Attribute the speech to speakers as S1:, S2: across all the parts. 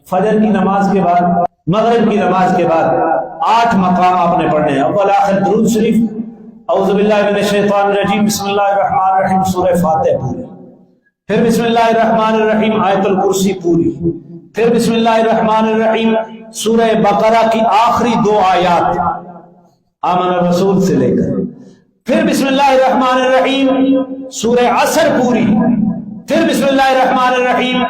S1: فجر کی نماز کے بعد، مغرب کی نماز کے بعد 8 مقام آپ نے پڑھنے ہیں۔ اول آخر درود شریف، اعوذ باللہ من الشیطان الرجیم، بسم اللہ الرحمن الرحیم، سورہ فاتحہ پوری، پھر بسم اللہ الرحمن الرحیم آیت الکرسی پوری، پھر بسم اللہ الرحمن الرحیم سورہ بقرہ کی آخری 2 آیات آمن الرسول سے لے کر، پھر بسم اللہ الرحمن الرحیم سورہ عصر پوری، پھر بسم اللہ الرحمن الرحیم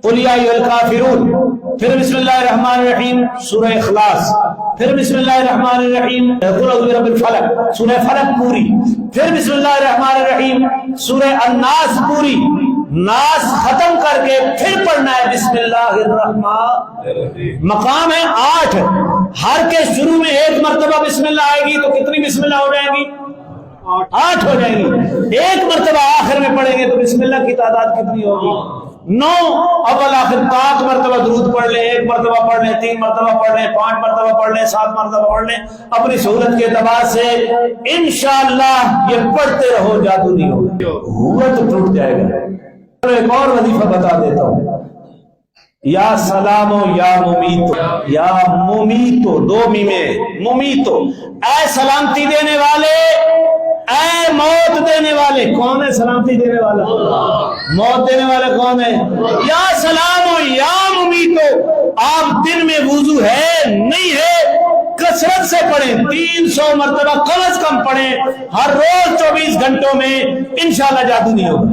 S1: قل یا ایھا الکافرون، پھر بسم اللہ الرحمن الرحیم سورہ اخلاص، پھر بسم اللہ الرحمن الرحیم قل اعوذ برب الفلق سورہ فلق پوری، پھر بسم اللہ الرحمن الرحیم سورہ الناس پوری، ناس ختم کر کے پھر پڑھنا ہے بسم اللہ الرحمن۔ مقام ہے 8، ہر کے شروع میں 1 مرتبہ بسم اللہ آئے گی تو کتنی بسم اللہ ہو جائیں گی؟ 8 ہو جائیں گی۔ 1 مرتبہ آخر میں پڑھیں گے تو بسم اللہ کی تعداد کتنی ہوگی؟ 9۔ اول آخر 5 مرتبہ درود پڑھ لیں، 1 مرتبہ پڑھ لیں، 3 مرتبہ پڑھ لیں، 5 مرتبہ پڑھ لیں، 7 مرتبہ پڑھ لیں، اپنی سہولت کے اعتبار سے انشاءاللہ یہ پڑھتے رہو، جادو نہیں ہوگا، ہوا تو ٹوٹ جائے گا۔ ایک اور وظیفہ بتا دیتا ہوں، یا سلامو یا ممیتو، یا ممیتو، 2 میمیں، ممیتو، اے سلامتی دینے والے، اے موت دینے والے۔ کون ہے سلامتی دینے والا؟ موت دینے والا کون ہے؟ یا سلامو یا ممیتو۔ آپ دن میں وضو ہے نہیں ہے کثرت سے پڑھیں، 300 مرتبہ کم از کم پڑھیں ہر روز 24 گھنٹوں میں، انشاءاللہ جادو نہیں ہوگا۔